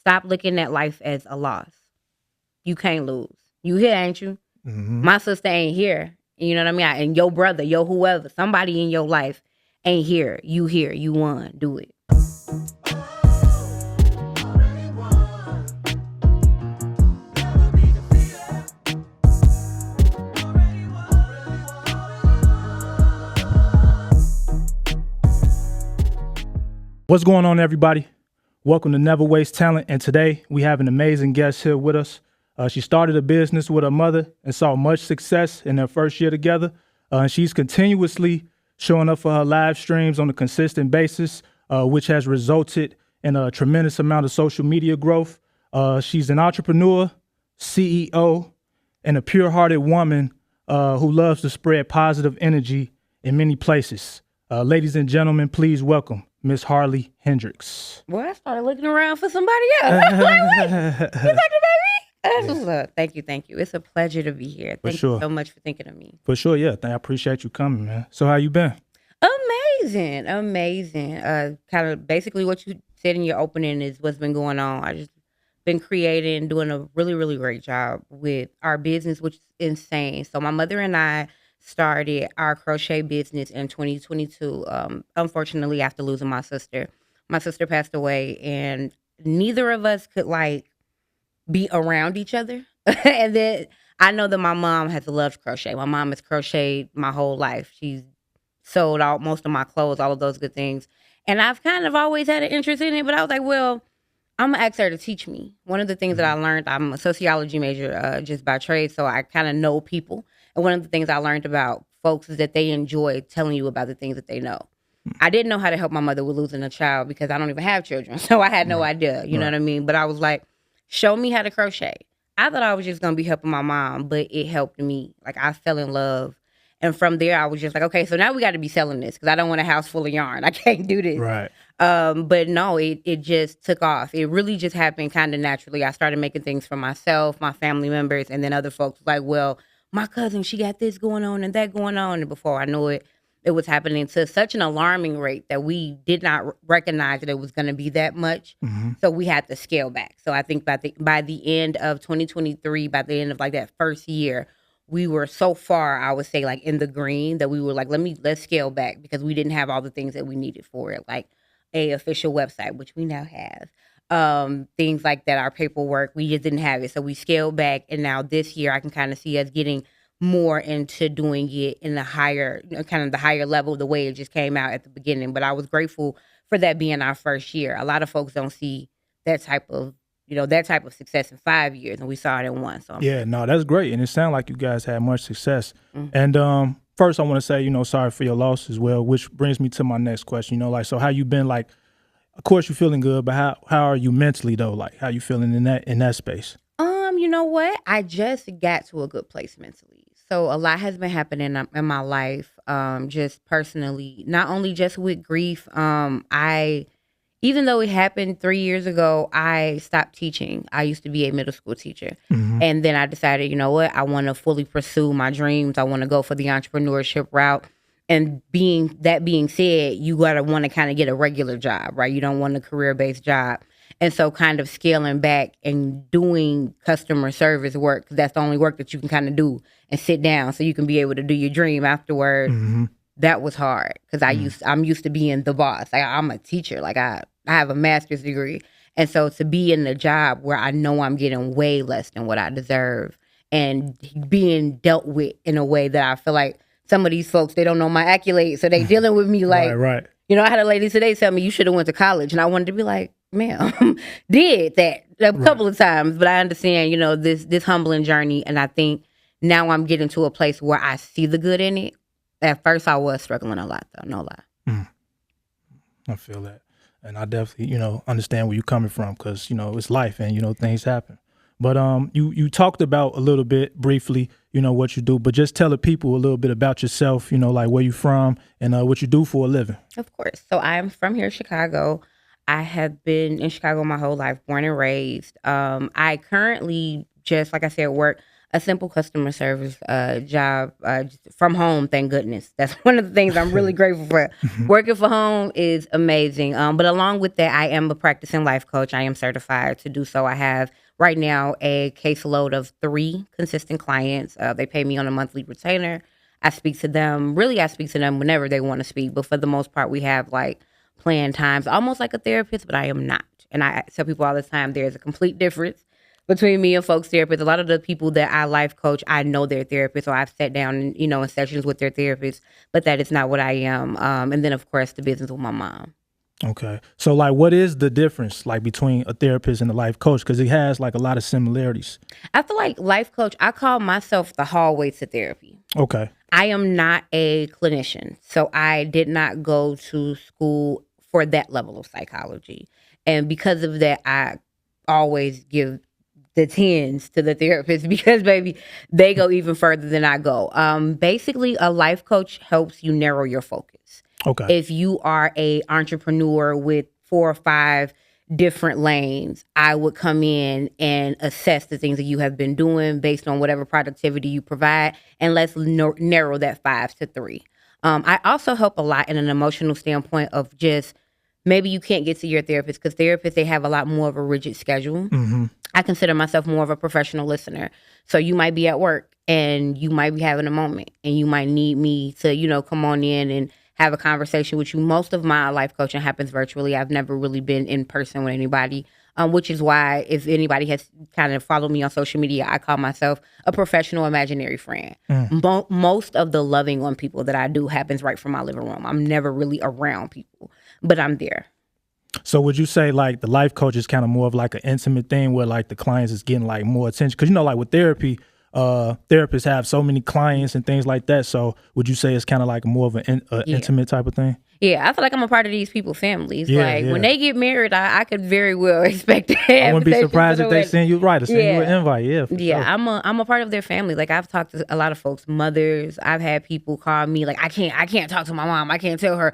Stop looking at life as a loss. You can't lose. You here, ain't you? Mm-hmm. My sister ain't here. You know what I mean? And your brother, your whoever, somebody in your life ain't here. You here. You won. Do it. What's going on, everybody? Welcome to Never Waste Talent. And today we have an amazing guest here with us. She started a business with her mother and saw much success in their first year together. She's continuously showing up for her live streams on a consistent basis, which has resulted in a tremendous amount of social media growth. She's an entrepreneur, CEO, and a pure-hearted woman who loves to spread positive energy in many places. Ladies and gentlemen, please welcome Miss Harley Hendrixx. Boy, I started looking around for somebody else. You talking about me? That's what's up. Thank you. It's a pleasure to be here. Thank you so much for thinking of me. For sure, yeah. I appreciate you coming, man. So how you been? Amazing. Kind of basically what you said in your opening is what's been going on. I just been creating, doing a really, really great job with our business, which is insane. So my mother and I started our crochet business in 2022. Unfortunately, after losing my sister passed away, and neither of us could be around each other. And then I know that my mom has loved crochet. My mom has crocheted my whole life. She's sold out most of my clothes, all of those good things. And I've kind of always had an interest in it, but I was like, well, I'm gonna ask her to teach me. One of the things that I learned, I'm a sociology major just by trade, so I kind of know people. And one of the things I learned about folks is that they enjoy telling you about the things that they know. I didn't know how to help my mother with losing a child because I don't even have children, so I had no idea. You know what I mean? But I was like, show me how to crochet. I thought I was just gonna be helping my mom, but it helped me. Like, I fell in love. And from there, I was just like, okay, so now we got to be selling this because I don't want a house full of yarn. I can't do this. Right. But no, it just took off. It really just happened kind of naturally. I started making things for myself, my family members, and then other folks like, well, my cousin, she got this going on and that going on. And before I knew it, it was happening to such an alarming rate that we did not recognize that it was going to be that much. Mm-hmm. So we had to scale back. So I think by the end of 2023, by the end of that first year, we were so far, I would say, in the green that we were like, let's scale back because we didn't have all the things that we needed for it, like a official website, which we now have. Things like that, our paperwork, we just didn't have it. So we scaled back. And now this year I can kind of see us getting more into doing it in the higher, kind of the higher level, the way it just came out at the beginning. But I was grateful for that being our first year. A lot of folks don't see that type of success in 5 years, and we saw it in one. So that's great, and it sounds like you guys had much success. Mm-hmm. And first, I want to say, sorry for your loss as well, which brings me to my next question. So how you been? Of course, you're feeling good, but how are you mentally though? How you feeling in that space? You know what? I just got to a good place mentally. So a lot has been happening in my life, just personally, not only just with grief. Even though it happened 3 years ago, I stopped teaching. I used to be a middle school teacher. Mm-hmm. And then I decided, you know what? I want to fully pursue my dreams. I want to go for the entrepreneurship route. And being said, you got to want to kind of get a regular job, right? You don't want a career-based job. And so kind of scaling back and doing customer service work, 'cause that's the only work that you can kind of do and sit down so you can be able to do your dream afterward. Mm-hmm. That was hard because I'm used to being the boss. I'm a teacher. I have a master's degree. And so to be in a job where I know I'm getting way less than what I deserve and being dealt with in a way that I feel like some of these folks, they don't know my accolades. So they dealing with me right. I had a lady today tell me, you should have went to college. And I wanted to be like, ma'am, did that a couple of times. But I understand, this humbling journey. And I think now I'm getting to a place where I see the good in it. At first, I was struggling a lot, though. No lie. I feel that. And I definitely, understand where you're coming from because, it's life and, things happen. But you talked about a little bit briefly, what you do, but just tell the people a little bit about yourself, where you're from and what you do for a living. Of course. So I'm from here, Chicago. I have been in Chicago my whole life, born and raised. I currently just, like I said, work A simple customer service job from home. Thank goodness. That's one of the things I'm really grateful for. Working from home is amazing. But along with that, I am a practicing life coach. I am certified to do so. I have right now a caseload of 3 consistent clients. They pay me on a monthly retainer. I speak to them. Really, I speak to them whenever they want to speak. But for the most part, we have like planned times, almost like a therapist, but I am not. And I tell people all the time, there's a complete difference between me and folks therapists. A lot of the people that I life coach, I know they're therapists, or I've sat down and, in sessions with their therapists, but that is not what I am. And then of course the business with my mom. Okay. So like what is the difference like between a therapist and a life coach? Because it has like a lot of similarities. I feel like life coach, I call myself the hallway to therapy. Okay. I am not a clinician, so I did not go to school for that level of psychology. And because of that, I always give the 10s to the therapist because, baby, they go even further than I go. Basically, a life coach helps you narrow your focus. Okay. If you are a entrepreneur with 4 or 5 different lanes, I would come in and assess the things that you have been doing based on whatever productivity you provide, and let's narrow that 5 to 3. I also help a lot in an emotional standpoint of just maybe you can't get to your therapist because therapists, they have a lot more of a rigid schedule. Mm-hmm. I consider myself more of a professional listener. So you might be at work and you might be having a moment and you might need me to, come on in and have a conversation with you. Most of my life coaching happens virtually. I've never really been in person with anybody, which is why if anybody has kind of followed me on social media, I call myself a professional imaginary friend. Most of the loving on people that I do happens right from my living room. I'm never really around people, but I'm there. So would you say like the life coach is kind of more of like an intimate thing where like the clients is getting like more attention? Because like with therapy, therapists have so many clients and things like that. So would you say it's kind of like more of an intimate type of thing? Yeah, I feel like I'm a part of these people's families. When they get married, I could very well expect to have. I wouldn't be surprised if they send you you an invite. Yeah, sure. I'm a part of their family. Like I've talked to a lot of folks' mothers. I've had people call me like, I can't talk to my mom. I can't tell her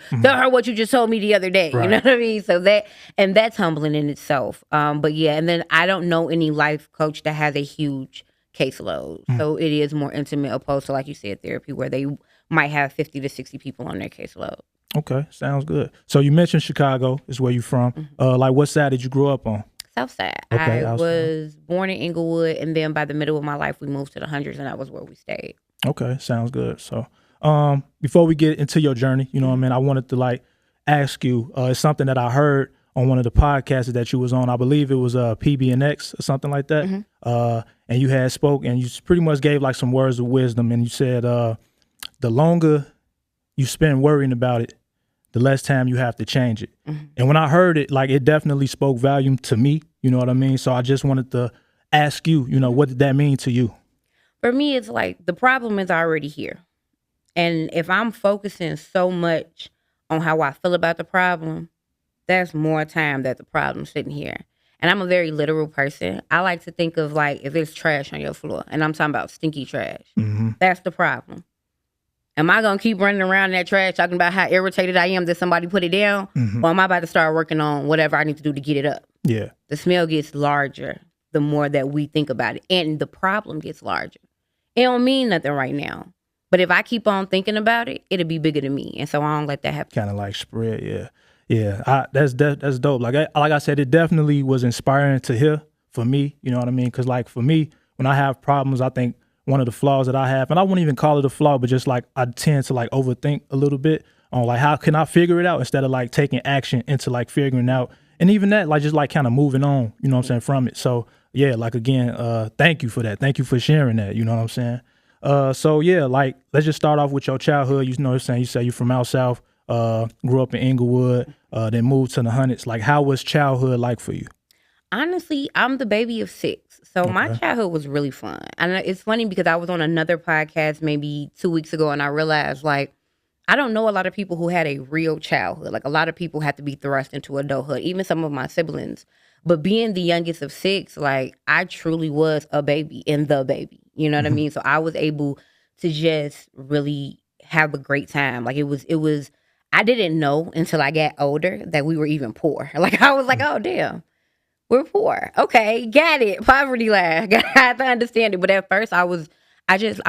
what you just told me the other day. Right. You know what I mean? So that's humbling in itself. But yeah, and then I don't know any life coach that has a huge caseload. So it is more intimate opposed to, like you said, therapy where they might have 50 to 60 people on their caseload. Okay, sounds good. So you mentioned Chicago is where you're from. Like what side did you grow up on? South Side. Okay, I was born in Inglewood, and then by the middle of my life, we moved to the Hundreds, and that was where we stayed. Okay, sounds good. So before we get into your journey, you know what I mean, I wanted to like ask you, it's something that I heard on one of the podcasts that you was on. I believe it was PBNX or something like that. And you had spoke and you pretty much gave like some words of wisdom, and you said the longer you spend worrying about it, the less time you have to change it. And when I heard it, like it definitely spoke volume to me, you know what I mean? So I just wanted to ask you, what did that mean to you? For me, it's like the problem is already here. And if I'm focusing so much on how I feel about the problem, there's more time that the problem's sitting here. And I'm a very literal person. I like to think of like if there's trash on your floor, and I'm talking about stinky trash, that's the problem. Am I going to keep running around in that trash talking about how irritated I am that somebody put it down? Or am I about to start working on whatever I need to do to get it up? Yeah. The smell gets larger the more that we think about it. And the problem gets larger. It don't mean nothing right now. But if I keep on thinking about it, it'll be bigger than me. And so I don't let that happen. Kind of like spread, yeah. Yeah, that's dope. Like I said, it definitely was inspiring to hear for me, you know what I mean? Because like for me, when I have problems, I think one of the flaws that I have, and I wouldn't even call it a flaw, but just like I tend to like overthink a little bit on like how can I figure it out instead of like taking action into like figuring out. And even that, like just like kind of moving on, you know what I'm saying, from it. So yeah, like again, thank you for that. Thank you for sharing that, you know what I'm saying? So yeah, like let's just start off with your childhood. You know what I'm saying? You say you're from out south, grew up in Inglewood, then moved to the Hundreds. Like how was childhood like for you? Honestly, I'm the baby of 6. So my childhood was really fun. And it's funny because I was on another podcast maybe 2 weeks ago and I realized like, I don't know a lot of people who had a real childhood. Like a lot of people had to be thrust into adulthood, even some of my siblings. But being the youngest of 6, like I truly was a baby and the baby. You know what I mean? So I was able to just really have a great time. Like it was, I didn't know until I got older that we were even poor. Like I was like, oh damn. We're poor. Okay, got it. Poverty line. I have to understand it. But at first, I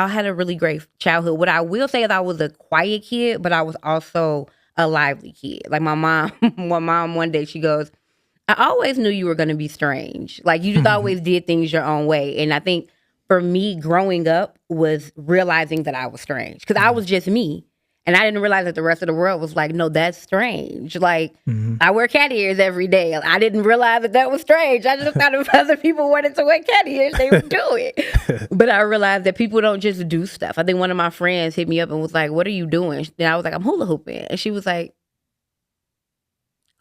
had a really great childhood. What I will say is I was a quiet kid, but I was also a lively kid. Like my mom, my mom one day she goes, I always knew you were going to be strange. Like you just always did things your own way. And I think for me, growing up was realizing that I was strange because I was just me. And I didn't realize that the rest of the world was like, no, that's strange. Like, I wear cat ears every day. I didn't realize that that was strange. I just thought if other people wanted to wear cat ears, they would do it. But I realized that people don't just do stuff. I think one of my friends hit me up and was like, what are you doing? And I was like, I'm hula hooping. And she was like,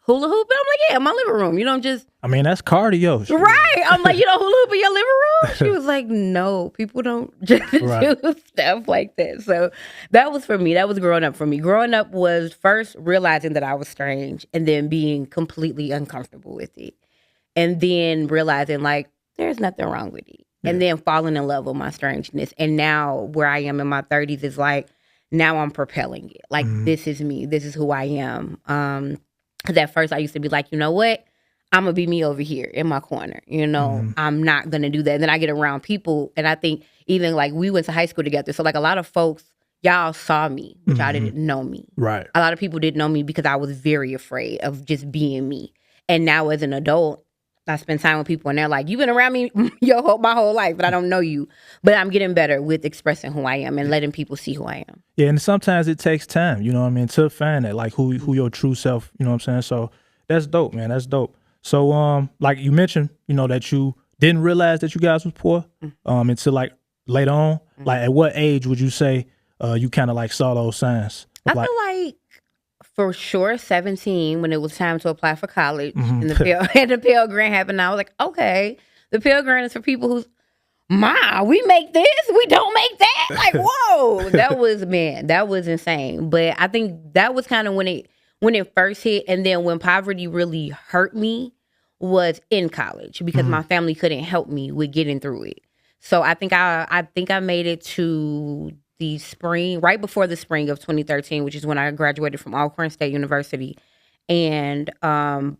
hula hooping? I'm like, yeah, in my living room. You don't just... I mean, that's cardio. Shit. Right. I'm like, you don't hula hoop in your living room? She was like, no, people don't just do stuff like that. So that was for me. That was growing up for me. Growing up was first realizing that I was strange and then being completely uncomfortable with it. And then realizing like, there's nothing wrong with it. Yeah. And then falling in love with my strangeness. And now where I am in my 30s is like, now I'm propelling it. Like, this is me. This is who I am. Because at first I used to be like, you know what? I'm going to be me over here in my corner. You know, I'm not going to do that. And then I get around people. And I think even like we went to high school together. So like a lot of folks, y'all saw me, but y'all didn't know me. Right. A lot of people didn't know me because I was very afraid of just being me. And now as an adult, I spend time with people and they're like, you've been around me my whole life, but I don't know you. But I'm getting better with expressing who I am and letting people see who I am. Yeah, and sometimes it takes time, you know what I mean, to find that, like who your true self, you know what I'm saying? So that's dope, man. That's dope. So like you mentioned, you know, that you didn't realize that you guys was poor until like later on. Like at what age would you say you kind of like saw those signs? I feel like for sure 17 when it was time to apply for college and the Pell Grant happened. I was like, okay, the Pell Grant is for people who's we make this, we don't make that. Like, whoa, that was insane. But I think that was kind of when it first hit. And then when poverty really hurt me was in college because my family couldn't help me with getting through it. So I think I made it to the spring, right before the spring of 2013, which is when I graduated from Alcorn State University. And that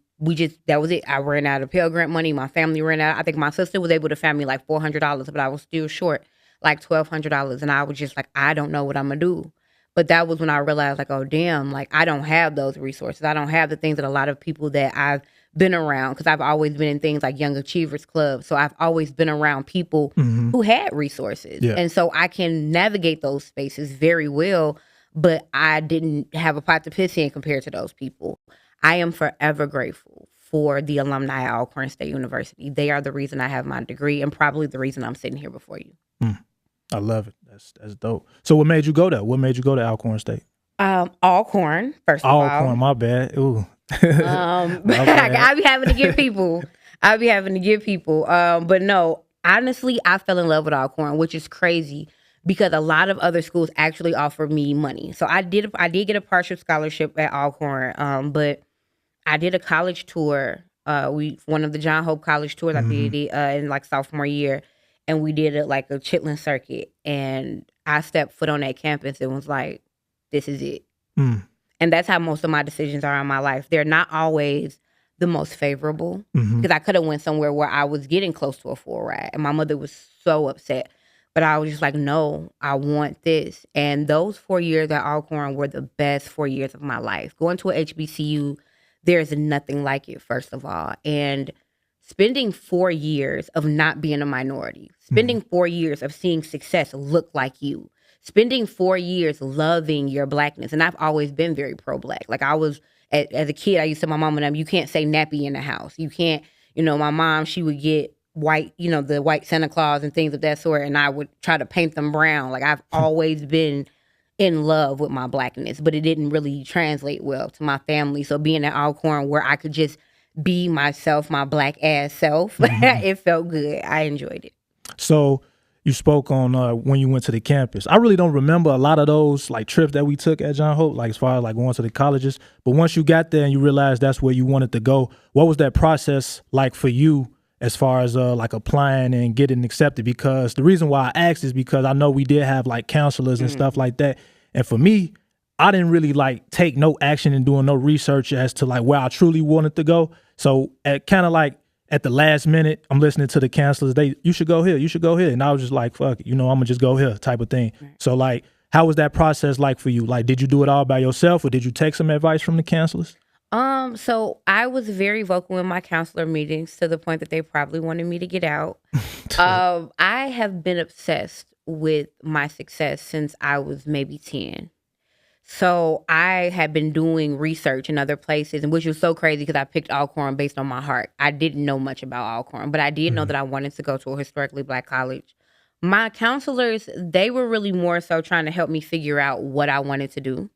was it. I ran out of Pell Grant money. My family ran out. I think my sister was able to find me like $400, but I was still short like $1,200. And I was just like, I don't know what I'm going to do. But that was when I realized like, oh, damn, like I don't have those resources. I don't have the things that a lot of people that I've been around, because I've always been in things like Young Achievers Club. So I've always been around people who had resources. Yeah. And so I can navigate those spaces very well, but I didn't have a pot to piss in compared to those people. I am forever grateful for the alumni at Alcorn State University. They are the reason I have my degree and probably the reason I'm sitting here before you. I love it. That's dope. So what made you go there? What made you go to Alcorn State? Alcorn, first of all. Alcorn, my bad. Ooh. I be having to give people. But no, honestly, I fell in love with Alcorn, which is crazy because a lot of other schools actually offer me money. So I did get a partial scholarship at Alcorn, but I did a college tour. One of the John Hope College tours. I did it in like sophomore year, and we did it like a Chitlin circuit. And I stepped foot on that campus and was like, "This is it." And that's how most of my decisions are in my life. They're not always the most favorable because I could have went somewhere where I was getting close to a full ride, and my mother was so upset. But I was just like, no, I want this. And those 4 years at Alcorn were the best 4 years of my life. Going to a HBCU, there's nothing like it, first of all. And spending 4 years of not being a minority, spending 4 years of seeing success look like you, spending 4 years loving your blackness. And I've always been very pro-black. Like I was, as a kid, I used to tell my mom and them, you can't say nappy in the house. You can't, my mom, she would get white, the white Santa Claus and things of that sort. And I would try to paint them brown. Like I've always been in love with my blackness, but it didn't really translate well to my family. So being at Alcorn where I could just be myself, my black ass self, it felt good. I enjoyed it. So you spoke on when you went to the campus. I really don't remember a lot of those like trips that we took at John Hope, like as far as like going to the colleges. But once you got there and you realized that's where you wanted to go, what was that process like for you as far as like applying and getting accepted? Because the reason why I asked is because I know we did have like counselors and stuff like that. And for me, I didn't really like take no action and doing no research as to like where I truly wanted to go. So at kind of like at the last minute, I'm listening to the counselors. You should go here. You should go here. And I was just like, fuck it, I'm gonna just go here type of thing. Right. So like, how was that process like for you? Like, did you do it all by yourself or did you take some advice from the counselors? So I was very vocal in my counselor meetings to the point that they probably wanted me to get out. I have been obsessed with my success since I was maybe 10. So I had been doing research in other places, and which was so crazy because I picked Alcorn based on my heart. I didn't know much about Alcorn, but I did know that I wanted to go to a historically Black college. My counselors, they were really more so trying to help me figure out what I wanted to do.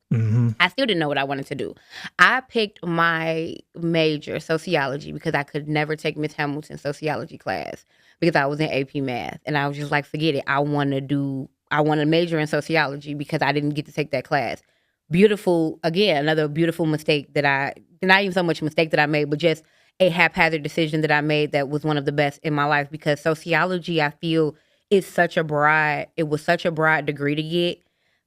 I still didn't know what I wanted to do. I picked my major, sociology, because I could never take Miss Hamilton's sociology class because I was in AP math. And I was just like, forget it. I want to major in sociology because I didn't get to take that class. Beautiful, again, another beautiful mistake not even so much a mistake that I made, but just a haphazard decision that I made that was one of the best in my life, because sociology, I feel, it was such a broad degree to get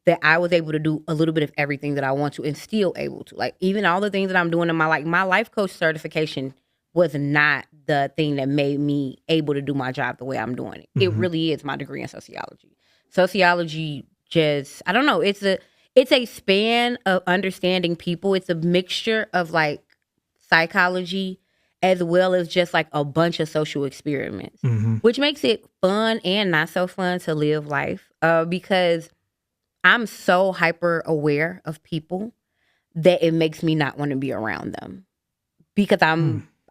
that I was able to do a little bit of everything that I want to and still able to. Like, even all the things that I'm doing in my life coach certification was not the thing that made me able to do my job the way I'm doing it. It really is my degree in sociology. Sociology just, I don't know, it's a span of understanding people. It's a mixture of like psychology as well as just like a bunch of social experiments, which makes it fun and not so fun to live life because I'm so hyper aware of people that it makes me not want to be around them because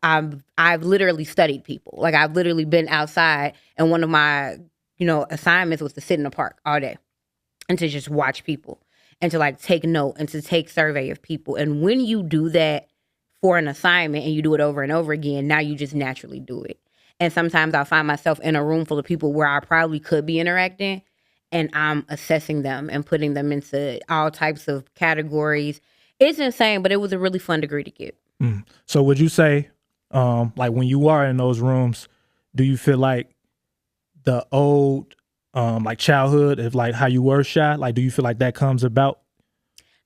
I've literally studied people. Like, I've literally been outside, and one of my, assignments was to sit in the park all day and to just watch people and to like take note and to take survey of people. And when you do that for an assignment and you do it over and over again, now you just naturally do it. And sometimes I'll find myself in a room full of people where I probably could be interacting, and I'm assessing them and putting them into all types of categories. It's insane, but it was a really fun degree to get. So would you say, like when you are in those rooms, do you feel like the old, like childhood of like how you were shy, like do you feel like that comes about?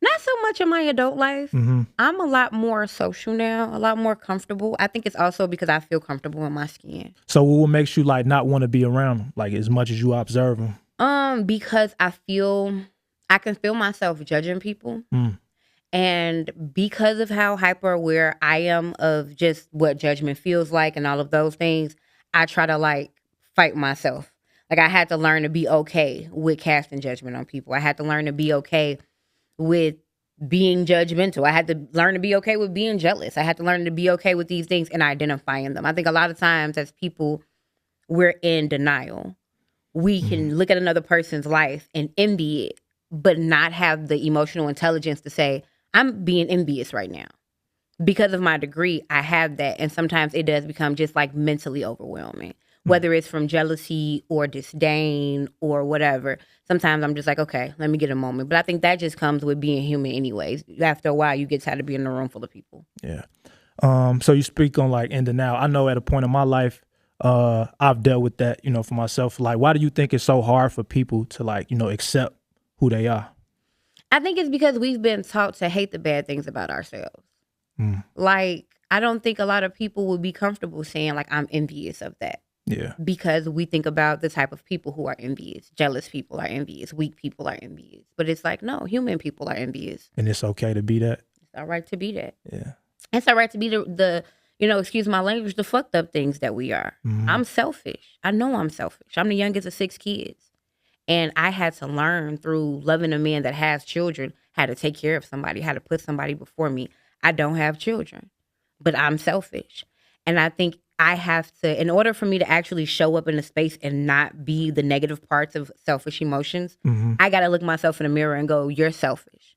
Not so much in my adult life. I'm a lot more social now, a lot more comfortable. I think it's also because I feel comfortable in my skin. So what makes you like not want to be around them, like as much as you observe them? Because I can feel myself judging people. And because of how hyper aware I am of just what judgment feels like and all of those things, I try to like fight myself. Like, I had to learn to be okay with casting judgment on people. I had to learn to be okay with being judgmental. I had to learn to be okay with being jealous. I had to learn to be okay with these things and identifying them. I think a lot of times as people, we're in denial. We can look at another person's life and envy it, but not have the emotional intelligence to say, I'm being envious right now. Because of my degree, I have that. And sometimes it does become just like mentally overwhelming, whether it's from jealousy or disdain or whatever. Sometimes I'm just like, okay, let me get a moment. But I think that just comes with being human anyways. After a while, you get tired of being in a room full of people. Yeah. So you speak on like in denial. I know at a point in my life, I've dealt with that, for myself. Like, why do you think it's so hard for people to like, accept who they are? I think it's because we've been taught to hate the bad things about ourselves. Like, I don't think a lot of people would be comfortable saying like, I'm envious of that. Yeah. Because we think about the type of people who are envious. Jealous people are envious. Weak people are envious. But it's like, no, human people are envious. And it's okay to be that. It's all right to be that. Yeah. It's all right to be the excuse my language, the fucked up things that we are. I'm selfish. I know I'm selfish. I'm the youngest of 6 kids. And I had to learn through loving a man that has children how to take care of somebody, how to put somebody before me. I don't have children, but I'm selfish. And I think I have to, in order for me to actually show up in a space and not be the negative parts of selfish emotions, I got to look myself in the mirror and go, you're selfish,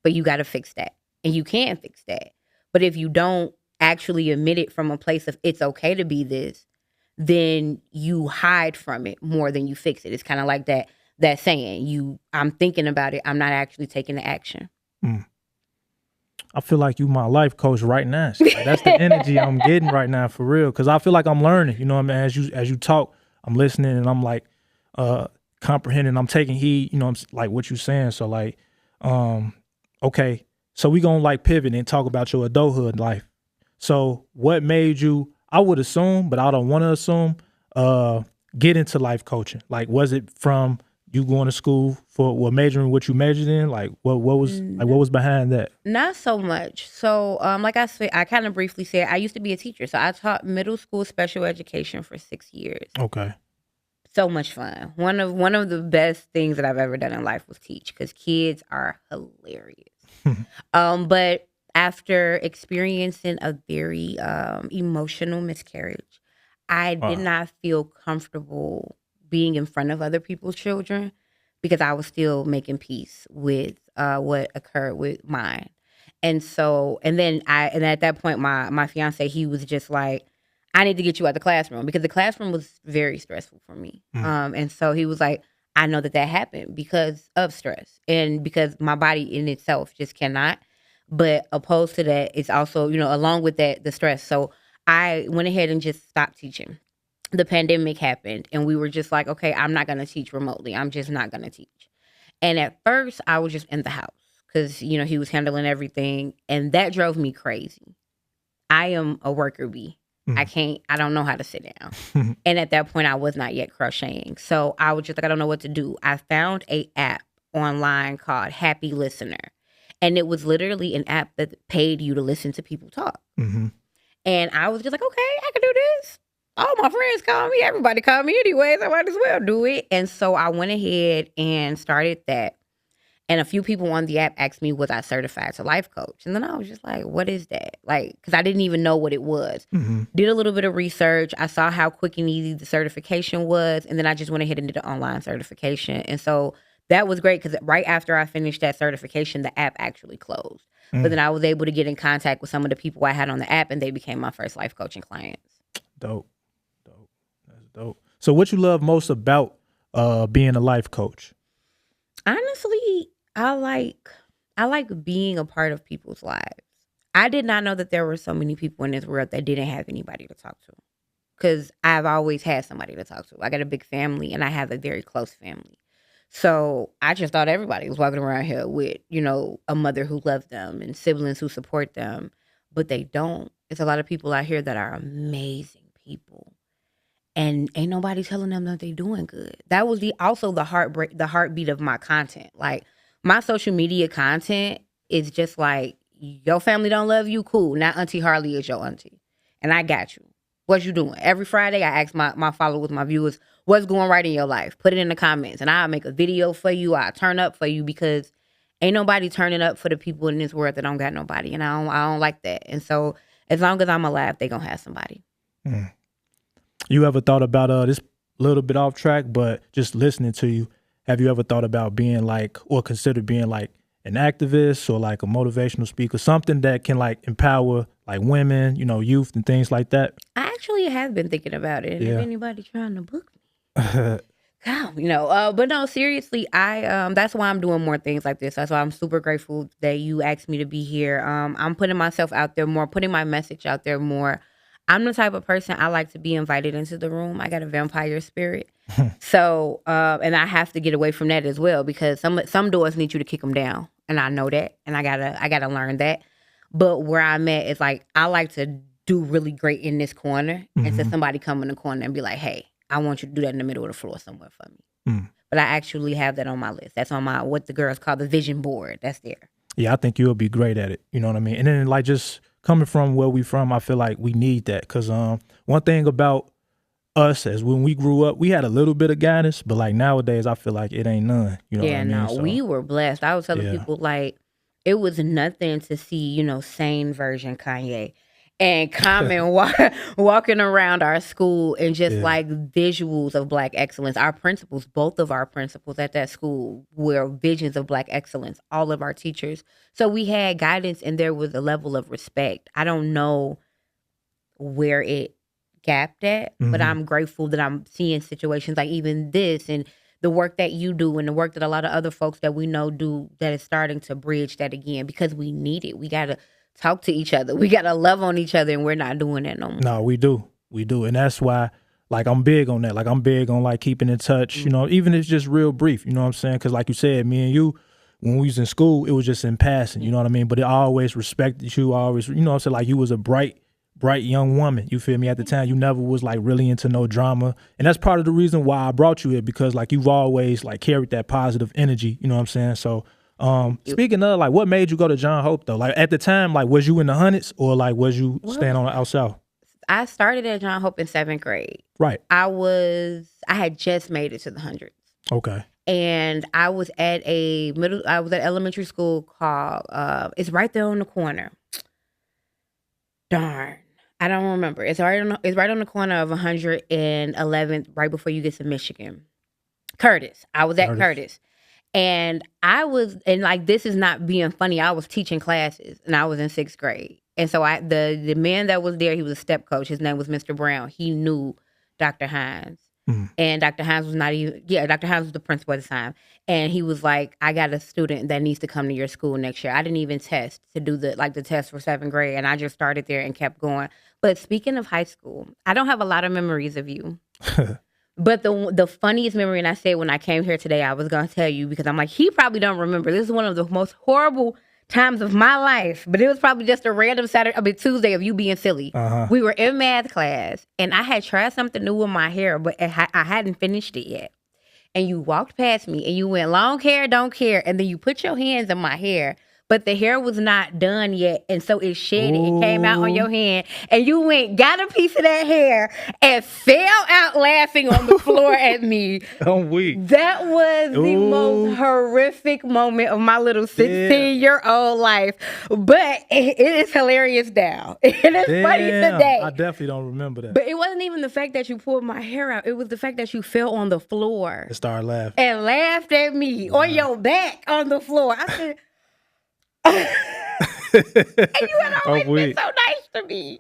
but you got to fix that. And you can fix that. But if you don't actually admit it from a place of it's okay to be this, then you hide from it more than you fix it. It's kind of like that saying, I'm thinking about it, I'm not actually taking the action. I feel like you my life coach right now. So like, that's the energy I'm getting right now for real. Cause I feel like I'm learning, what I mean? As you talk, I'm listening and I'm like comprehending, I'm taking heed, I'm like what you saying. So like, okay. So we gonna like pivot and talk about your adulthood life. So what made you, I would assume, but I don't want to assume, get into life coaching? Like, was it from you going to school for what majoring what you majored in? Like, what was like what was behind that? Not so much. So, like I said, I kind of briefly said I used to be a teacher. So I taught middle school special education for 6 years. Okay. So much fun. One of the best things that I've ever done in life was teach because kids are hilarious. But after experiencing a very emotional miscarriage, I did Wow. not feel comfortable being in front of other people's children because I was still making peace with what occurred with mine. And so, and at that point, my fiance, he was just like, I need to get you out the classroom because the classroom was very stressful for me. Mm. And so he was like, I know that happened because of stress and because my body in itself just cannot. But opposed to that, it's also, along with that, the stress. So I went ahead and just stopped teaching. The pandemic happened and we were just like, okay, I'm not going to teach remotely. I'm just not going to teach. And at first I was just in the house because, he was handling everything. And that drove me crazy. I am a worker bee. I don't know how to sit down. And at that point, I was not yet crocheting. So I was just like, I don't know what to do. I found a app online called Happy Listener. And it was literally an app that paid you to listen to people talk. Mm-hmm. And I was just like, okay, I can do this. All my friends call me. Everybody call me anyways. I might as well do it. And so I went ahead and started that. And a few people on the app asked me, was I certified to life coach? And then I was just like, what is that? Like, because I didn't even know what it was. Mm-hmm. Did a little bit of research. I saw how quick and easy the certification was. And then I just went ahead and did an online certification. And so that was great because right after I finished that certification, the app actually closed. But then I was able to get in contact with some of the people I had on the app and they became my first life coaching clients. Dope. That's dope. So what you love most about being a life coach? Honestly, I like being a part of people's lives. I did not know that there were so many people in this world that didn't have anybody to talk to. Because I've always had somebody to talk to. I got a big family and I have a very close family. So I just thought everybody was walking around here with, a mother who loves them and siblings who support them. But they don't. It's a lot of people out here that are amazing people. And ain't nobody telling them that they doing good. That was also the heartbeat of my content. Like my social media content is just like, your family don't love you, cool. Now Auntie Harley is your auntie. And I got you. What you doing? Every Friday I ask my followers, my viewers, what's going right in your life? Put it in the comments and I'll make a video for you. I'll turn up for you because ain't nobody turning up for the people in this world that don't got nobody. And I don't like that. And so as long as I'm alive, they gonna have somebody. You ever thought about this little bit off track, but just listening to you, have you ever thought about being like, or considered being like an activist or like a motivational speaker, something that can like empower like women, youth and things like that? I actually have been thinking about it. And Yeah. if anybody trying to book me, come, but no, seriously, that's why I'm doing more things like this. That's why I'm super grateful that you asked me to be here. I'm putting myself out there more, putting my message out there more. I'm the type of person I like to be invited into the room. I got a vampire spirit. So, and I have to get away from that as well because some doors need you to kick them down. And I know that. And I gotta learn that. But where I'm at is like, I like to do really great in this corner. And so somebody come in the corner and be like, hey, I want you to do that in the middle of the floor somewhere for me. But I actually have that on my list. That's on my, what the girls call the vision board. That's there. Yeah, I think you'll be great at it. You know what I mean? And then like just coming from where we from, I feel like we need that. Because one thing about us as when we grew up, we had a little bit of guidance, but like nowadays, I feel like it ain't none. You know what I mean? No, So, we were blessed. I was telling people like it was nothing to see, sane version Kanye and Common walking around our school and just like visuals of Black excellence. Our principals, both of our principals at that school were visions of Black excellence, all of our teachers. So we had guidance and there was a level of respect. I don't know where it gapped at, but I'm grateful that I'm seeing situations like even this and the work that you do and the work that a lot of other folks that we know do that is starting to bridge that again because we need it. We got to talk to each other. We got to love on each other and we're not doing that no more. No, we do. And that's why like I'm big on that. Like I'm big on like keeping in touch, even if it's just real brief, you know what I'm saying? Because like you said, me and you, when we was in school, it was just in passing, you know what I mean? But I always respected you. I always, you know what I'm saying? Like you was a bright bright young woman. You feel me? At the time, you never was like really into no drama, and that's part of the reason why I brought you here, because like you've always like carried that positive energy. You know what I'm saying? So, speaking of like, what made you go to John Hope though? Like at the time, like was you in the hundreds or like was you staying on the out south? I started at John Hope in 7th grade. Right. I had just made it to the hundreds. Okay. And I was at elementary school called, it's right there on the corner. Darn. I don't remember. It's right on the corner of 111th, right before you get to Michigan. Curtis. I was at Curtis. And like, this is not being funny. I was teaching classes and I was in 6th grade. And so the man that was there, he was a step coach. His name was Mr. Brown. He knew Dr. Hines. And Dr. Hines was Dr. Hines was the principal at the time. And he was like, I got a student that needs to come to your school next year. I didn't even test to do the test for 7th grade. And I just started there and kept going. But speaking of high school, I don't have a lot of memories of you. But the funniest memory, and I said when I came here today, I was going to tell you, because I'm like, he probably don't remember. This is one of the most horrible times of my life, but it was probably just a random Tuesday of you being silly. We were in math class, and I had tried something new with my hair, but I hadn't finished it yet. And you walked past me, and you went, long hair, don't care, and then you put your hands in my hair, but the hair was not done yet, and so it shedded. It came out on your hand, and you went, got a piece of that hair, and fell out laughing on the floor at me. I'm weak. That was the most horrific moment of my little 16-year-old life, but it is hilarious now. It is funny today. I definitely don't remember that. But it wasn't even the fact that you pulled my hair out. It was the fact that you fell on the floor. And started laughing. And laughed at me on your back on the floor. I said... and you had always been so nice to me.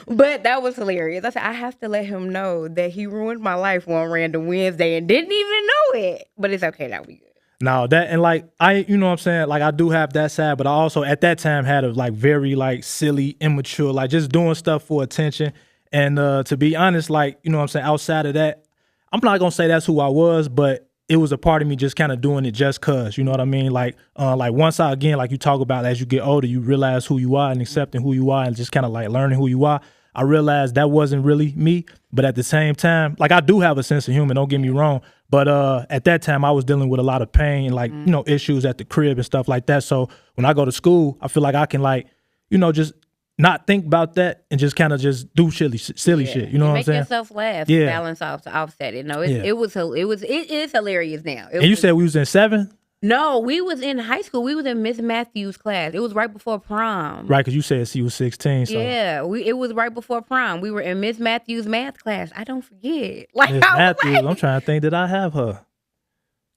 But that was hilarious. I said, I have to let him know that he ruined my life one random Wednesday and didn't even know it. But it's okay, now we good. No, that, and like, you know what I'm saying? Like, I do have that side, but I also at that time had a like very like silly, immature, like just doing stuff for attention. And to be honest, like, you know what I'm saying? Outside of that, I'm not going to say that's who I was, but it was a part of me just kind of doing it just cause, you know what I mean? Like once again, like you talk about, as you get older, you realize who you are and accepting who you are and just kind of like learning who you are. I realized that wasn't really me, but at the same time, like I do have a sense of humor, don't get me wrong. But at that time I was dealing with a lot of pain, like, you know, issues at the crib and stuff like that. So when I go to school, I feel like I can like, you know, just not think about that and just kind of just do silly shit. You know what I'm saying? Make yourself laugh. Yeah. Balance off to offset it. No, it is hilarious now. You said we was in 7th? No, we was in high school. We was in Miss Matthews' class. It was right before prom. Right, because you said she was 16. So. Yeah, it was right before prom. We were in Miss Matthews' math class. I don't forget. Like Miss Matthews, I'm trying to think, did I have her?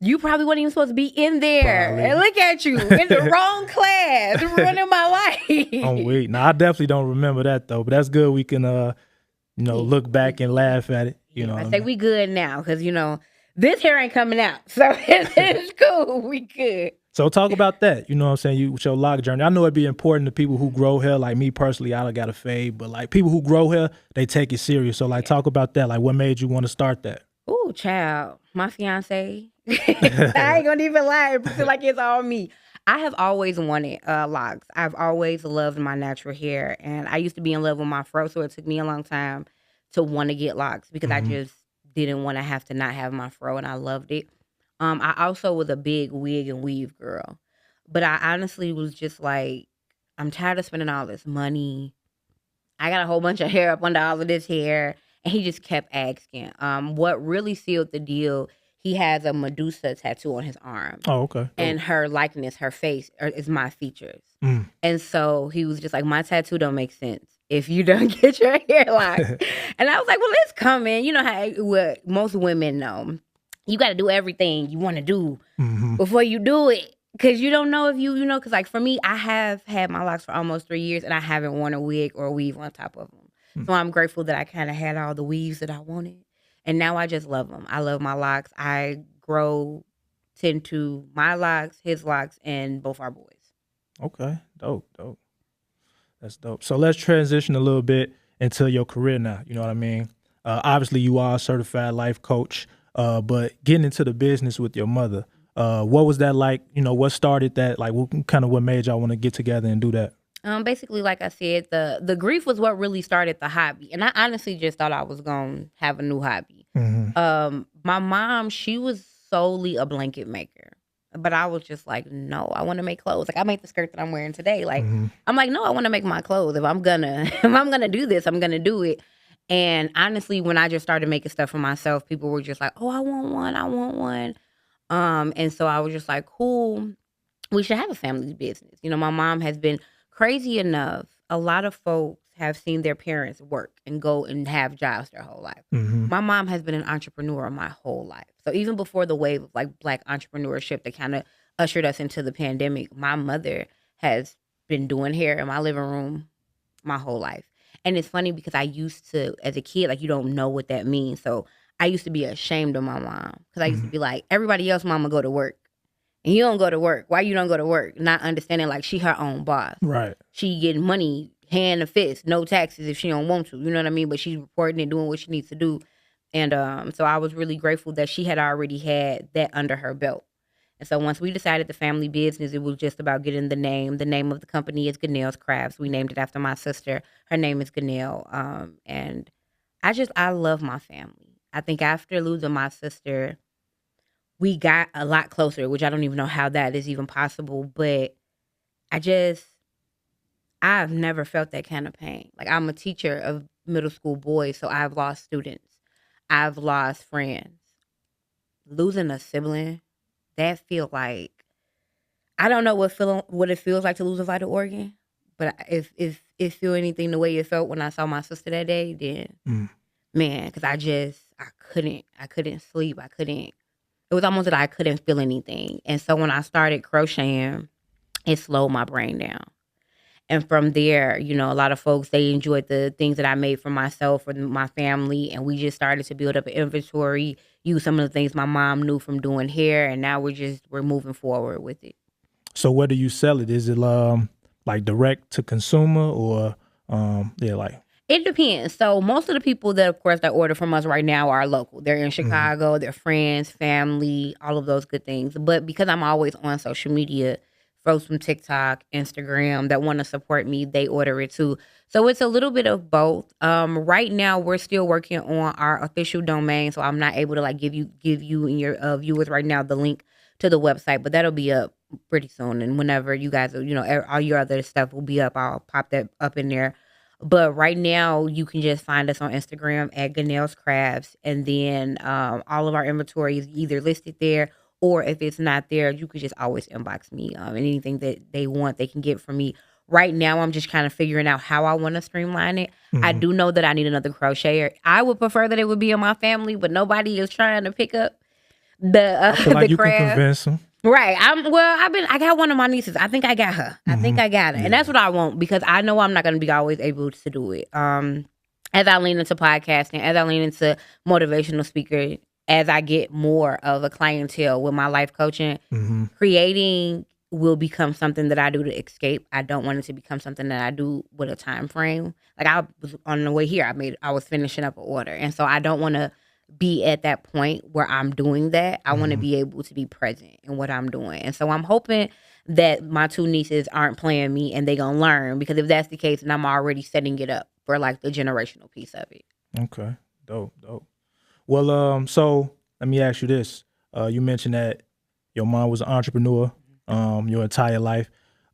You probably weren't even supposed to be in there. Probably. And look at you, in the wrong class, ruining my life. Oh, wait. No, I definitely don't remember that, though. But that's good. We can, you know, look back and laugh at it. You know, I say we good now because, you know, this hair ain't coming out. So it's cool. We good. So talk about that. You know what I'm saying? With your lock journey. I know it'd be important to people who grow hair. Like me personally, I got a fade. But like people who grow hair, they take it serious. So like talk about that. Like what made you want to start that? Ooh, child. My fiance. I ain't gonna even lie. It feel like it's all me. I have always wanted locks. I've always loved my natural hair. And I used to be in love with my fro. So it took me a long time to want to get locks because I just didn't want to have to not have my fro, and I loved it. I also was a big wig and weave girl, but I honestly was just like, I'm tired of spending all this money. I got a whole bunch of hair up under all of this hair, and he just kept asking. What really sealed the deal, he has a Medusa tattoo on his arm. Oh, okay. And her likeness, her face is my features. And so he was just like, my tattoo don't make sense if you don't get your hair locked. And I was like, well, let's come in. You know how what most women know. You got to do everything you want to do before you do it. Because you don't know if you know, because like for me, I have had my locks for almost 3 years and I haven't worn a wig or a weave on top of them. So I'm grateful that I kind of had all the weaves that I wanted. And now I just love them. I love my locks. I tend to my locks, his locks, and both our boys. Okay, dope. That's dope. So let's transition a little bit into your career now. You know what I mean? Obviously, you are a certified life coach, but getting into the business with your mother, what was that like? You know, what started that? Like, what made y'all want to get together and do that? Basically, like I said, the grief was what really started the hobby, and I honestly just thought I was gonna have a new hobby. Hmm. My mom, she was solely a blanket maker, but I was just like, no, I want to make clothes. Like I made the skirt that I'm wearing today. Like Hmm. I'm like, no, I want to make my clothes. If I'm gonna if I'm gonna do this, I'm gonna do it. And honestly, when I just started making stuff for myself, people were just like, oh, I want one, I want one. And so I was just like, cool, we should have a family business. My mom has been crazy enough. A lot of folks have seen their parents work and go and have jobs their whole life. Hmm. My mom has been an entrepreneur my whole life. So even before the wave of like black entrepreneurship that kind of ushered us into the pandemic, my mother has been doing hair in my living room my whole life. And it's funny because I used to, as a kid, like you don't know what that means. So I used to be ashamed of my mom because I used to Hmm. be like, everybody else mama go to work. And you don't go to work. Why you don't go to work? Not understanding like she her own boss. Right. She getting money hand to fist, no taxes if she don't want to. You know what I mean? But she's reporting and doing what she needs to do. And so I was really grateful that she had already had that under her belt. And so once we decided the family business, it was just about getting the name. The name of the company is Ganelle's Crafts. We named it after my sister. Her name is Ganelle. And I love my family. I think after losing my sister, we got a lot closer, which I don't even know how that is even possible. But I just, I've never felt that kind of pain. Like I'm a teacher of middle school boys, so I've lost students. I've lost friends. Losing a sibling, that feel like I don't know what it feels like to lose a vital organ. But if it feel anything the way it felt when I saw my sister that day, then Mm. man, because I couldn't sleep. I couldn't. It was almost that I couldn't feel anything. And so when I started crocheting, it slowed my brain down. And from there, a lot of folks, they enjoyed the things that I made for myself or my family. And we just started to build up an inventory, use some of the things my mom knew from doing hair. And now we're moving forward with it. So where do you sell it? Is it like direct to consumer or yeah, like It depends. So most of the people that, of course, that order from us right now are local. They're in mhm. Chicago, they're friends, family, all of those good things. But because I'm always on social media, folks from TikTok, Instagram that want to support me, they order it too. So it's a little bit of both. Right now we're still working on our official domain, so I'm not able to like give you and your viewers right now the link to the website, but that'll be up pretty soon. And whenever you guys, all your other stuff will be up, I'll pop that up in there. But right now, you can just find us on Instagram at Ganelle's Crafts, and then all of our inventory is either listed there, or if it's not there, you could just always inbox me. And anything that they want, they can get from me. Right now, I'm just kind of figuring out how I want to streamline it. I Mhm. do know that I need another crocheter. I would prefer that it would be in my family, but nobody is trying to pick up I feel the like you can craft. convince them. Right. I got one of my nieces. I think I got her. I think Hmm. I got her. And that's Yeah. what I want because I know I'm not going to be always able to do it. As I lean into podcasting, as I lean into motivational speaker, as I get more of a clientele with my life coaching, Hmm. creating will become something that I do to escape. I don't want it to become something that I do with a time frame. Like I was on the way here, I was finishing up an order. And so I don't want to be at that point where I'm doing that. I want to Hmm. be able to be present in what I'm doing. And so I'm hoping that my two nieces aren't playing me and they going to learn because if that's the case, then I'm already setting it up for like the generational piece of it. Okay. Dope. Dope. Well, so let me ask you this. You mentioned that your mom was an entrepreneur, your entire life.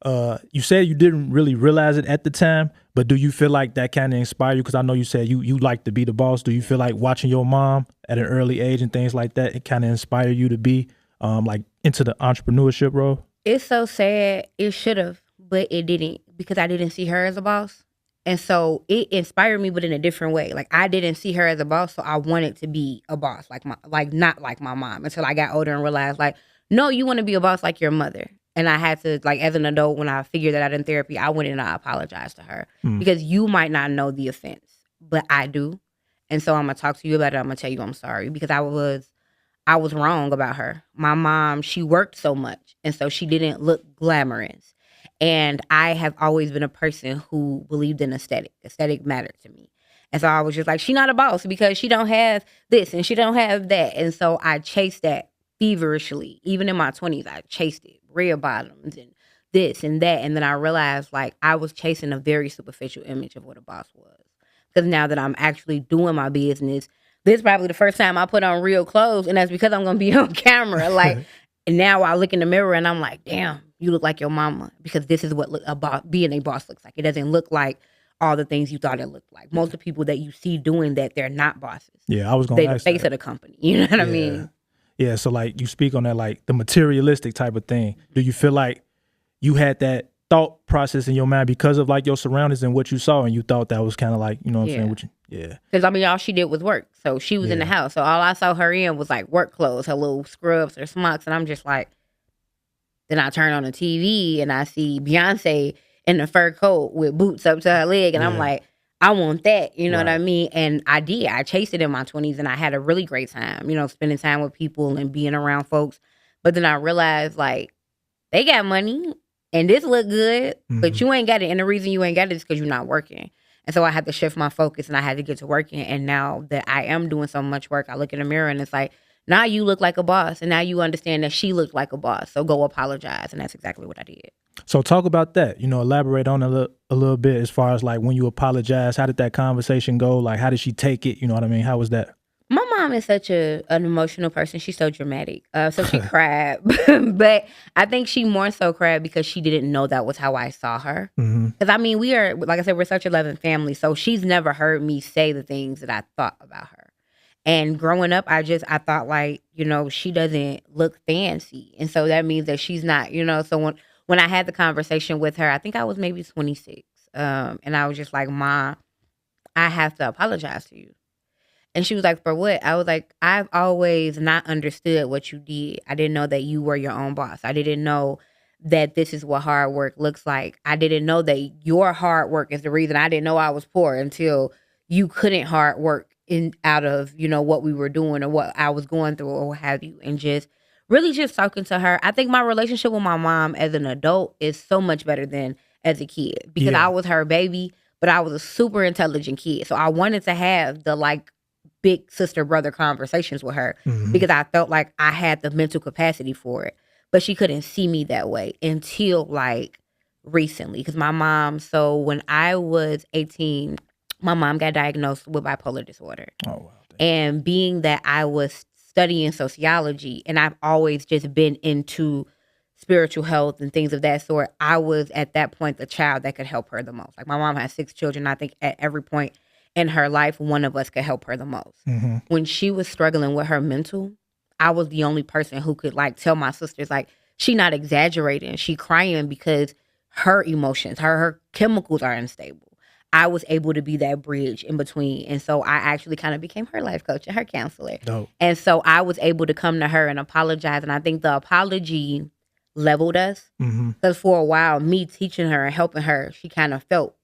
You said you didn't really realize it at the time, but do you feel like that kind of inspired you? Because I know you said you like to be the boss. Do you feel like watching your mom at an early age and things like that, it kind of inspired you to be like into the entrepreneurship role? It's so sad. It should have, but it didn't because I didn't see her as a boss. And so it inspired me, but in a different way. Like I didn't see her as a boss, so I wanted to be a boss, like not like my mom. Until I got older and realized, like, no, you want to be a boss like your mother. And I had to, like, as an adult, when I figured that out in therapy, I went and I apologized to her Mm. because you might not know the offense, but I do. And so I'm gonna talk to you about it. I'm gonna tell you I'm sorry because I was wrong about her. My mom, she worked so much, and so she didn't look glamorous. And I have always been a person who believed in aesthetic. Aesthetic mattered to me. And so I was just like, she not a boss because she don't have this and she don't have that. And so I chased that feverishly. Even in my 20s, I chased it. Red bottoms and this and that. And then I realized like I was chasing a very superficial image of what a boss was. Because now that I'm actually doing my business, this is probably the first time I put on real clothes, and that's because I'm gonna be on camera. Like, and now I look in the mirror and I'm like, damn, you look like your mama, because this is what being a boss looks like. It doesn't look like all the things you thought it looked like. Most of the people that you see doing that, they're not bosses. Yeah, I was gonna They're the ask face that. of the company. You know what I mean? Yeah, so like you speak on that, like the materialistic type of thing. Do you feel like you had that thought process in your mind because of like your surroundings and what you saw, and you thought that was kind of like, you know what I'm saying? What you, Because I mean, all she did was work. So she was in the house. So all I saw her in was like work clothes, her little scrubs or smocks. And I'm just like, then I turn on the TV and I see Beyonce in a fur coat with boots up to her leg. And I'm like, I want that. You know what I mean? And I did. I chased it in my 20s and I had a really great time, you know, spending time with people and being around folks. But then I realized like, they got money and this look good, but you ain't got it. And the reason you ain't got it is because you're not working. And so I had to shift my focus and I had to get to working. And now that I am doing so much work, I look in the mirror and it's like, now you look like a boss. And now you understand that she looked like a boss. So go apologize. And that's exactly what I did. So talk about that, you know, elaborate on it a little bit as far as like when you apologize, how did that conversation go? Like, how did she take it? You know what I mean? How was that? My mom is such an emotional person. She's so dramatic. So she cried. But I think she more so cried because she didn't know that was how I saw her. Because, I mean, we are, like I said, we're such a loving family. So she's never heard me say the things that I thought about her. And growing up, I thought like, you know, she doesn't look fancy. And so that means that she's not, you know. So when I had the conversation with her, I think I was maybe 26. And I was just like, Ma, I have to apologize to you. And she was like, for what? I was like, I've always not understood what you did. I didn't know that you were your own boss. I didn't know that this is what hard work looks like. I didn't know that your hard work is the reason I didn't know I was poor until you couldn't hard work out of, you know, what we were doing or what I was going through or what have you. And just really just talking to her. I think my relationship with my mom as an adult is so much better than as a kid because I was her baby, but I was a super intelligent kid. So I wanted to have the like big sister brother conversations with her because I felt like I had the mental capacity for it. But she couldn't see me that way until like recently. Because my mom, so when I was 18, my mom got diagnosed with bipolar disorder. Oh, wow. And being that I was studying sociology and I've always just been into spiritual health and things of that sort, I was at that point the child that could help her the most. Like my mom has 6 children. I think at every point in her life, one of us could help her the most. When she was struggling with her mental, I was the only person who could like tell my sisters, like, she not exaggerating. She crying because her emotions, her chemicals are unstable. I was able to be that bridge in between. And so I actually kind of became her life coach and her counselor. Dope. And so I was able to come to her and apologize. And I think the apology leveled us. Because for a while, me teaching her and helping her, she kind of felt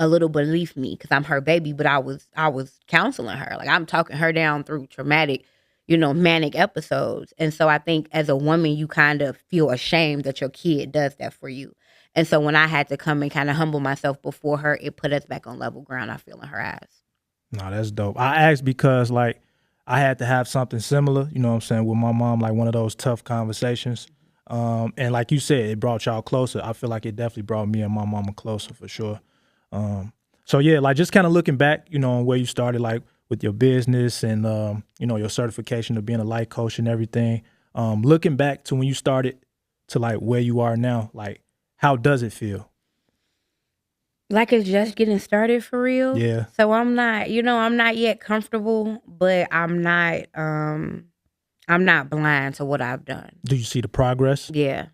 a little beneath me because I'm her baby, but I was counseling her. Like I'm talking her down through traumatic, you know, manic episodes. And so I think as a woman, you kind of feel ashamed that your kid does that for you. And so when I had to come and kind of humble myself before her, it put us back on level ground, I feel, in her eyes. No, that's dope. I asked because like I had to have something similar, you know what I'm saying, with my mom, like one of those tough conversations. And like you said, it brought y'all closer. I feel like it definitely brought me and my mama closer for sure. So yeah, like just kind of looking back, you know, on where you started, like with your business and, you know, your certification of being a life coach and everything. Looking back to when you started to like where you are now, like how does it feel? Like it's just getting started for real. Yeah. So I'm not, you know, I'm not yet comfortable, but I'm not blind to what I've done. Do you see the progress? Yeah.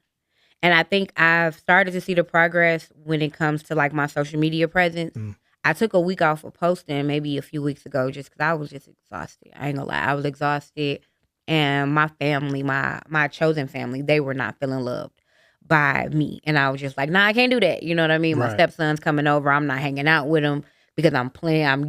And I think I've started to see the progress when it comes to like my social media presence. I took a week off of posting maybe a few weeks ago just because I was just exhausted. I ain't gonna lie. I was exhausted. And my family, my chosen family, they were not feeling loved by me. And I was just like, nah, I can't do that. You know what I mean? Right. My stepson's coming over. I'm not hanging out with him because I'm,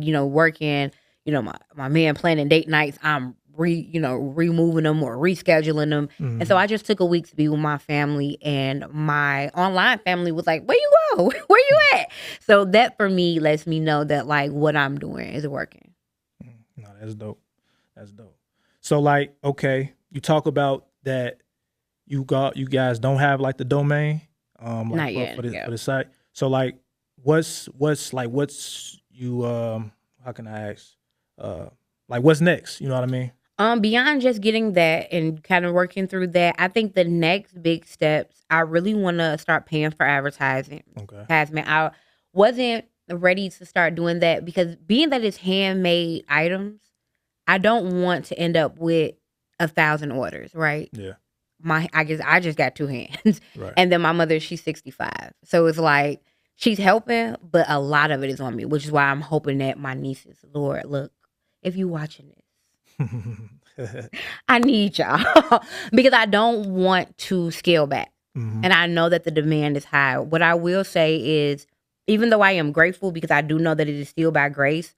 you know, working, you know, my man planning date nights. I'm removing them or rescheduling them. And so I just took a week to be with my family, and my online family was like, where you go? Where you at? So that for me lets me know that like what I'm doing is working. No, that's dope. That's dope. So like, okay, you talk about that you guys don't have like the domain. like Not yet. for the site. So like, what's you how can I ask, like what's next? You know what I mean? Beyond just getting that and kind of working through that, I think the next big steps, I really want to start paying for advertising. Okay. Advertisement. I wasn't ready to start doing that because being that it's handmade items, I don't want to end up with 1,000 orders, right? Yeah. I guess I just got two hands. Right. And then my mother, she's 65. So it's like she's helping, but a lot of it is on me, which is why I'm hoping that my nieces, Lord, look, if you watching this, I need y'all because I don't want to scale back. And I know that the demand is high. What I will say is, even though I am grateful because I do know that it is still by grace,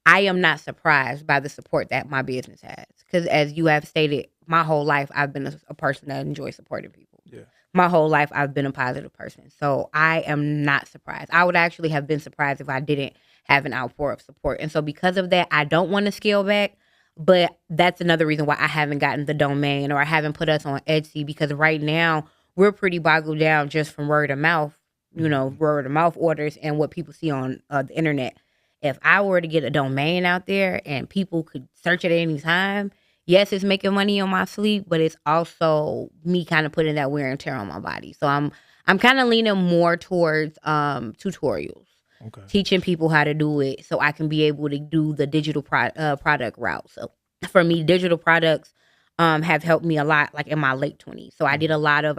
I am not surprised by the support that my business has. Because as you have stated, my whole life I've been a person that enjoys supporting people. Yeah. My whole life I've been a positive person. So I am not surprised. I would actually have been surprised if I didn't have an outpour of support. And so because of that, I don't want to scale back. But that's another reason why I haven't gotten the domain or I haven't put us on Etsy, because right now we're pretty boggled down just from word of mouth, word of mouth orders and what people see on the internet. If I were to get a domain out there and people could search it at any time, yes, it's making money on my sleep, but it's also me kind of putting that wear and tear on my body. So I'm kind of leaning more towards tutorials. Okay. Teaching people how to do it so I can be able to do the digital product route. So for me, digital products have helped me a lot, like in my late 20s. So I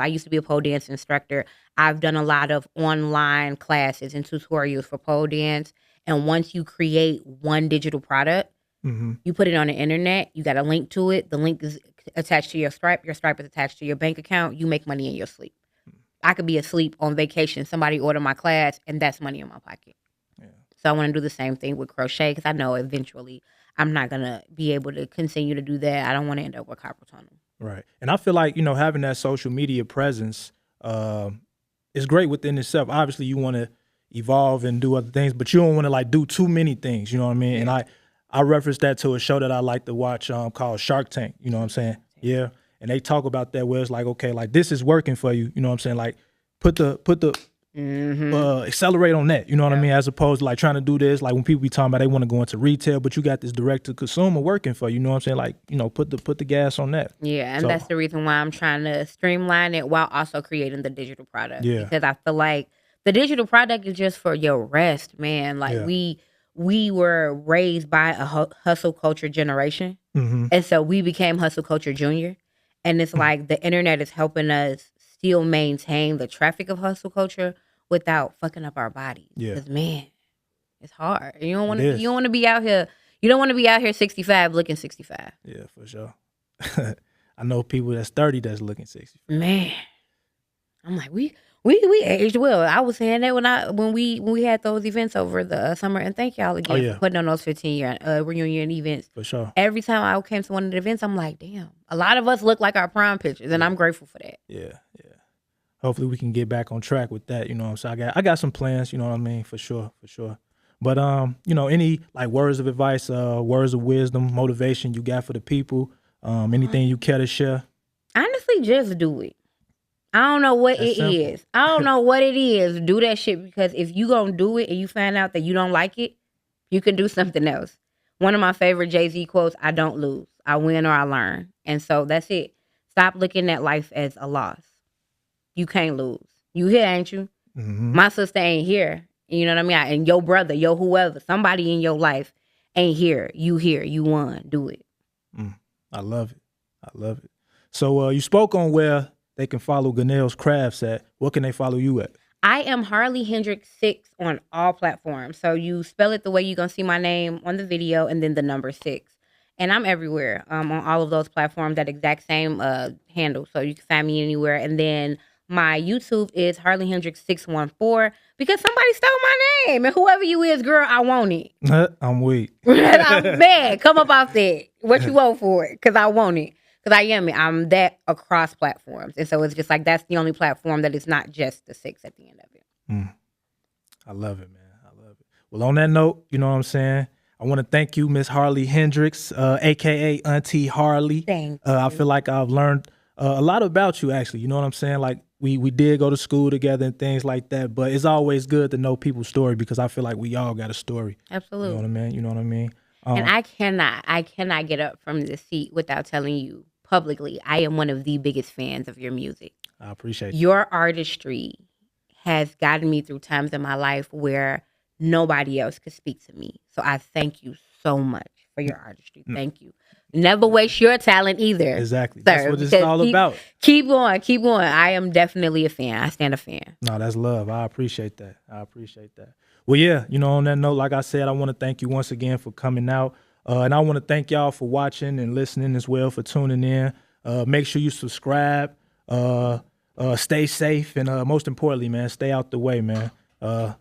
used to be a pole dance instructor. I've done a lot of online classes and tutorials for pole dance. And once you create one digital product, you put it on the internet, you got a link to it. The link is attached to your Stripe. Your Stripe is attached to your bank account. You make money in your sleep. I could be asleep on vacation. Somebody order my class, and that's money in my pocket. Yeah. So I want to do the same thing with crochet because I know eventually I'm not going to be able to continue to do that. I don't want to end up with carpal tunnel. Right. And I feel like, having that social media presence is great within itself. Obviously, you want to evolve and do other things, but you don't want to like do too many things. You know what I mean? Yeah. And I referenced that to a show that I like to watch called Shark Tank. You know what I'm saying? Yeah. And they talk about that where it's like, okay, like this is working for you. You know what I'm saying? Like put the accelerate on that. You know what I mean? As opposed to like trying to do this, like when people be talking about they want to go into retail, but you got this direct to consumer working for you. You know what I'm saying? Like, put the gas on that. Yeah. And that's the reason why I'm trying to streamline it while also creating the digital product. Yeah. Because I feel like the digital product is just for your rest, man. Like we were raised by a hustle culture generation. And so we became hustle culture junior. And it's like the internet is helping us still maintain the traffic of hustle culture without fucking up our bodies. Yeah. Because man, it's hard. You don't want to be out here. You don't want to be out here 65 looking 65. Yeah, for sure. I know people that's 30 that's looking 65. Man, I'm like we aged well. I was saying that when we had those events over the summer, and thank y'all again for putting on those 15-year reunion events. For sure. Every time I came to one of the events, I'm like, damn, a lot of us look like our prime pictures, and I'm grateful for that. Yeah. Hopefully we can get back on track with that. You know what I'm saying? I got some plans. You know what I mean? For sure. But any like words of advice, words of wisdom, motivation you got for the people? Anything you care to share? Honestly, just do it. I don't know what it is. I don't know what it is. Do that shit, because if you gonna do it and you find out that you don't like it, you can do something else. One of my favorite Jay-Z quotes, I don't lose. I win or I learn. And so that's it. Stop looking at life as a loss. You can't lose. You here, ain't you? My sister ain't here. You know what I mean? And your brother, your whoever, somebody in your life ain't here. You here. You won. Do it. I love it. So you spoke on where they can follow Ganelle's Crafts at. What can they follow you at? I am Harley Hendrixx 6 on all platforms. So you spell it the way you're going to see my name on the video and then the number 6. And I'm everywhere on all of those platforms, that exact same handle. So you can find me anywhere. And then my YouTube is Harley Hendrixx 614 because somebody stole my name. And whoever you is, girl, I want it. I'm weak. I'm mad. Come up off that. What you want for it? Because I want it. Because I am. I'm that across platforms. And so it's just like that's the only platform that is not just the 6 at the end of it. I love it, man. I love it. Well, on that note, you know what I'm saying? I want to thank you, Miss Harley Hendrixx, a.k.a. Auntie Harley. Thank you. I feel like I've learned a lot about you, actually. You know what I'm saying? Like, we did go to school together and things like that. But it's always good to know people's story because I feel like we all got a story. You know Absolutely. what I mean? You know what I mean? And I cannot get up from the seat without telling you publicly, I am one of the biggest fans of your music. I appreciate you. Your artistry has gotten me through times in my life where nobody else could speak to me. So I thank you so much for your artistry. Thank you. Never waste your talent either. Exactly. Sir, That's what it's all about. Keep going. Keep going. I am definitely a fan. I stand a fan. No, that's love. I appreciate that. Well, yeah, on that note, like I said, I want to thank you once again for coming out. And I want to thank y'all for watching and listening as well, for tuning in. Make sure you subscribe. Stay safe. And most importantly, man, stay out the way, man.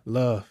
Love.